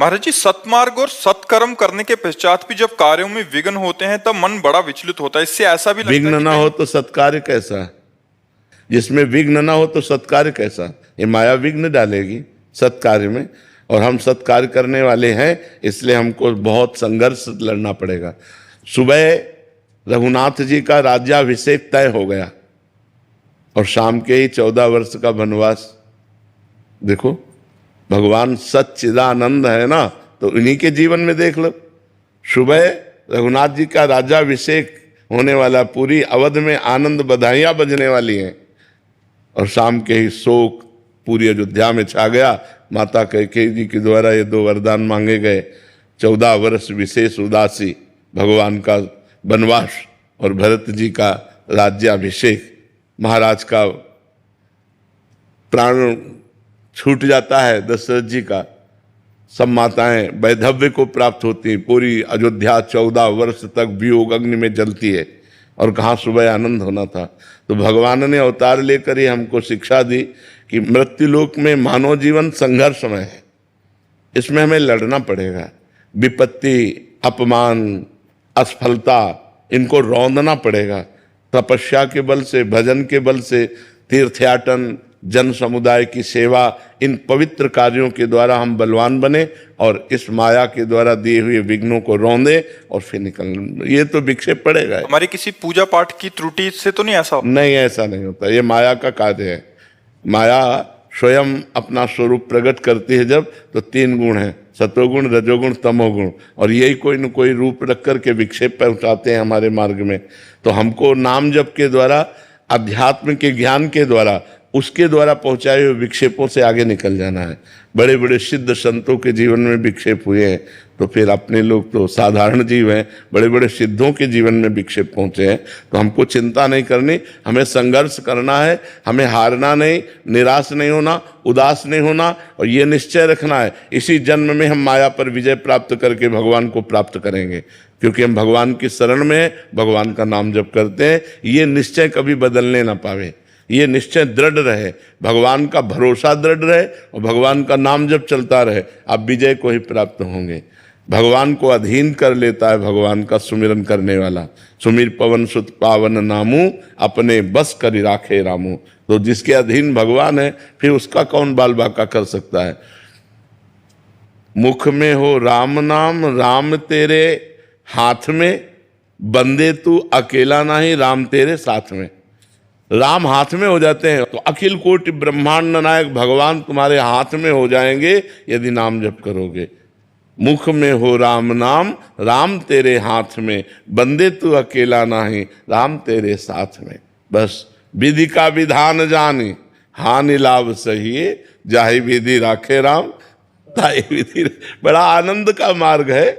महाराज जी, सत्मार्ग और सत्कर्म करने के पश्चात भी जब कार्यों में विघ्न होते हैं तब मन बड़ा विचलित होता है। इससे ऐसा भी लगता है विघ्न कि ना हो तो सत्कार्य कैसा? जिसमें विघ्न ना हो तो सत्कार्य कैसा? ये माया विघ्न डालेगी सत्कार्य में, और हम सत्कार्य करने वाले हैं, इसलिए हमको बहुत संघर्ष लड़ना पड़ेगा। सुबह रघुनाथ जी का राज्याभिषेक तय हो गया और शाम के ही 14 वर्ष का वनवास। देखो, भगवान सच्चिदानंद है ना, तो इन्हीं के जीवन में देख लो। सुबह रघुनाथ जी का राज्याभिषेक होने वाला, पूरी अवध में आनंद बधाइयां बजने वाली हैं, और शाम के ही शोक पूरी अयोध्या में छा गया। माता कैकेयी जी के द्वारा ये 2 वरदान मांगे गए, 14 वर्ष विशेष उदासी, भगवान का वनवास, और भरत जी का राज्याभिषेक। महाराज का प्राण छूट जाता है, दशरथ जी का, सब माताएं वैधव्य को प्राप्त होती हैं। पूरी अयोध्या 14 वर्ष तक वियोग अग्नि में जलती है, और कहाँ सुबह आनंद होना था। तो भगवान ने अवतार लेकर ही हमको शिक्षा दी कि मृत्युलोक में मानव जीवन संघर्षमय है, इसमें हमें लड़ना पड़ेगा। विपत्ति, अपमान, असफलता, इनको रौंदना पड़ेगा। तपस्या के बल से, भजन के बल से, तीर्थयाटन, जन समुदाय की सेवा, इन पवित्र कार्यों के द्वारा हम बलवान बने, और इस माया के द्वारा दिए हुए विघ्नों को रौंदे और फिर निकल। ये तो विक्षेप पड़ेगा। हमारी किसी पूजा पाठ की त्रुटि से तो नहीं ऐसा होता? नहीं, ऐसा नहीं होता। ये माया का कार्य है। माया स्वयं अपना स्वरूप प्रकट करती है जब, तो 3 गुण हैं, सतोगुण, रजोगुण, तमोगुण, और यही कोई न कोई रूप रख करके विक्षेप पहुंचाते हैं हमारे मार्ग में। तो हमको नाम जप के द्वारा, अध्यात्म के ज्ञान के द्वारा, उसके द्वारा पहुंचाए हुए विक्षेपों से आगे निकल जाना है। बड़े बड़े सिद्ध संतों के जीवन में विक्षेप हुए हैं, तो फिर अपने लोग तो साधारण जीव हैं, बड़े बड़े सिद्धों के जीवन में विक्षेप पहुंचे हैं। तो हमको चिंता नहीं करनी, हमें संघर्ष करना है, हमें हारना नहीं, निराश नहीं होना, उदास नहीं होना, और ये निश्चय रखना है इसी जन्म में हम माया पर विजय प्राप्त करके भगवान को प्राप्त करेंगे, क्योंकि हम भगवान की शरण में हैं, भगवान का नाम जप करते हैं। ये निश्चय कभी बदलने ना पावे, ये निश्चय दृढ़ रहे, भगवान का भरोसा दृढ़ रहे, और भगवान का नाम जब चलता रहे, आप विजय को ही प्राप्त होंगे। भगवान को अधीन कर लेता है भगवान का सुमिरन करने वाला। सुमिर पवन सुत पावन नामू, अपने बस करि राखे रामू। तो जिसके अधीन भगवान है, फिर उसका कौन बाल बाका कर सकता है। मुख में हो राम नाम, राम तेरे हाथ में, बंदे तू अकेला नहीं, राम तेरे साथ में। राम हाथ में हो जाते हैं तो अखिल कोटि ब्रह्मांड नायक भगवान तुम्हारे हाथ में हो जाएंगे यदि नाम जप करोगे। मुख में हो राम नाम, राम तेरे हाथ में, बंदे तू अकेला नहीं, राम तेरे साथ में। बस विधि का विधान जानी, हानि लाभ सहिए, जाहि विधि राखे राम, ताहि विधि। बड़ा आनंद का मार्ग है।